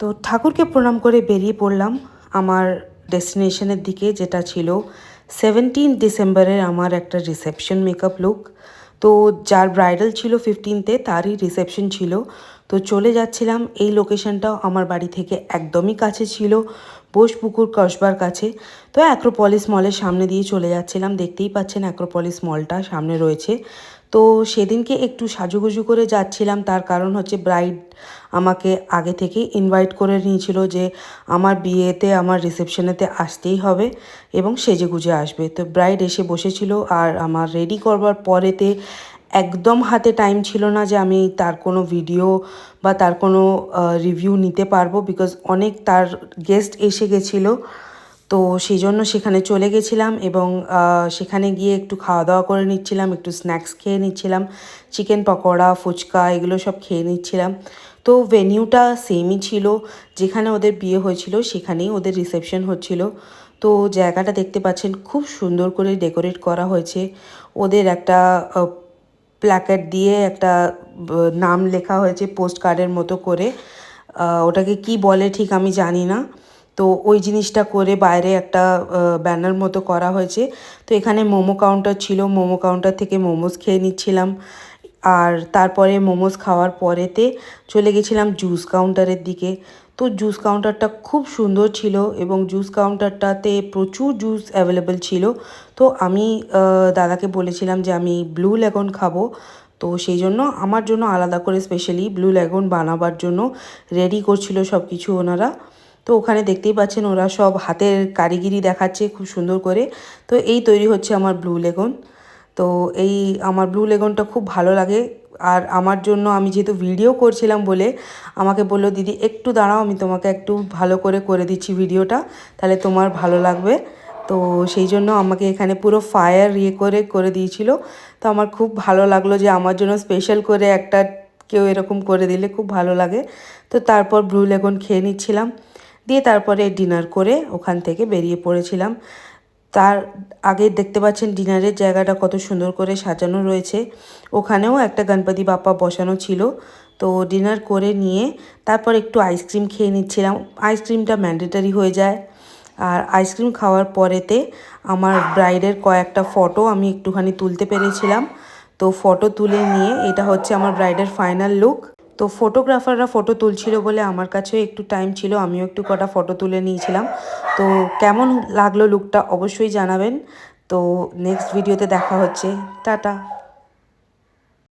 তো ঠাকুরকে প্রণাম করে বেরিয়ে পড়লাম আমার ডেস্টিনেশনের দিকে, যেটা ছিল 17 ডিসেম্বরের আমার একটা রিসেপশন মেকআপ লুক। তো যার ব্রাইডাল ছিল 15-তে, তারই রিসেপশন ছিল। তো চলে যাচ্ছিলাম, এই লোকেশনটাও আমার বাড়ি থেকে একদমই কাছে ছিল, বোসপুকুর কসবার কাছে। তো অ্যাক্রোপলিস মলের সামনে দিয়ে চলে যাচ্ছিলাম, দেখতেই পাচ্ছেন অ্যাক্রোপলিস মলটা সামনে রয়েছে। তো সেদিনকে একটু সাজুগুজু করে যাচ্ছিলাম, তার কারণ হচ্ছে ব্রাইড আমাকে আগে থেকে ইনভাইট করে নিয়েছিল যে আমার বিয়েতে আমার রিসেপশনেতে আসতেই হবে এবং সেজেগুজে আসবে। তো ব্রাইড এসে বসেছিল, আর আমার রেডি করবার পরেতে একদম হাতে টাইম ছিল না যে আমি তার কোনো ভিডিও বা তার কোনো রিভিউ নিতে পারবো, বিকজ অনেক তার গেস্ট এসে গেছিলো। তো সেই জন্য সেখানে চলে গেছিলাম এবং সেখানে গিয়ে একটু খাওয়া দাওয়া করে নিচ্ছিলাম, একটু স্ন্যাক্স খেয়ে নিচ্ছিলাম, চিকেন পকোড়া, ফুচকা এগুলো সব খেয়ে নিচ্ছিলাম। তো ভেনিউটা সেমই ছিল, যেখানে ওদের বিয়ে হয়েছিল সেখানেই ওদের রিসেপশন হচ্ছিল। তো জায়গাটা দেখতে পাচ্ছেন খুব সুন্দর করে ডেকোরেট করা হয়েছে। ওদের একটা প্ল্যাকার্ড দিয়ে একটা নাম লেখা হয়েছে পোস্ট কার্ডের মতো করে, ওটাকে কি বলে ঠিক আমি জানি না। তো ওই জিনিসটা করে বাইরে একটা ব্যানার মতো করা হয়েছে। তো এখানে মোমো কাউন্টার ছিল, মোমো কাউন্টার থেকে মোমোস খেয়ে নিচ্ছিলাম। আর তারপরে মোমোস খাওয়ার পরেতে চলে গেছিলাম জুস কাউন্টারের দিকে। তো জুস কাউন্টারটা খুব সুন্দর ছিল এবং জুস কাউন্টারটাতে প্রচুর জুস অ্যাভেলেবেল ছিল। তো আমি দাদাকে বলেছিলাম যে আমি ব্লু লেগন খাবো। তো সেই জন্য আমার জন্য আলাদা করে স্পেশালি ব্লু লেগন বানাবার জন্য রেডি করছিল সব কিছু ওনারা। তো ওখানে দেখতেই পাচ্ছেন ওরা সব হাতের কারিগরি দেখাচ্ছে খুব সুন্দর করে। তো এই তৈরি হচ্ছে আমার ব্লু লেগন। তো এই আমার ব্লু লেগনটা খুব ভালো লাগে। আর আমার জন্য, আমি যেহেতু ভিডিও করছিলাম বলে আমাকে বললো, দিদি একটু দাঁড়াও, আমি তোমাকে একটু ভালো করে করে দিচ্ছি ভিডিওটা, তাহলে তোমার ভালো লাগবে। তো সেই জন্য আমাকে এখানে পুরো ফায়ার করে করে দিয়েছিল। তো আমার খুব ভালো লাগলো যে আমার জন্য স্পেশাল করে একটা কেউ এরকম করে দিলে খুব ভালো লাগে। তো তারপর ব্লু লেগন খেয়ে নিচ্ছিলাম, দিয়ে তারপরে ডিনার করে ওখান থেকে বেরিয়ে পড়েছিলাম। তার আগে দেখতে পাচ্ছেন ডিনারের জায়গাটা কত সুন্দর করে সাজানো রয়েছে, ওখানেও একটা গণপতি বাপ্পা বসানো ছিল। তো ডিনার করে নিয়ে তারপর একটু আইসক্রিম খেয়ে নিচ্ছিলাম, আইসক্রিমটা ম্যান্ডেটারি হয়ে যায়। আর আইসক্রিম খাওয়ার পরেতে আমার ব্রাইডের কয়েকটা ফটো আমি একটুখানি তুলতে পেরেছিলাম। তো ফটো তুলে নিয়ে এটা হচ্ছে আমার ব্রাইডের ফাইনাল লুক। তো ফটোগ্রাফাররা ফটো তুলছিল বলে আমার কাছেও একটু টাইম ছিল, আমিও একটু কটা ফটো তুলে নিয়েছিলাম। তো কেমন লাগলো লুকটা অবশ্যই জানাবেন। তো নেক্সট ভিডিওতে দেখা হচ্ছে, টাটা।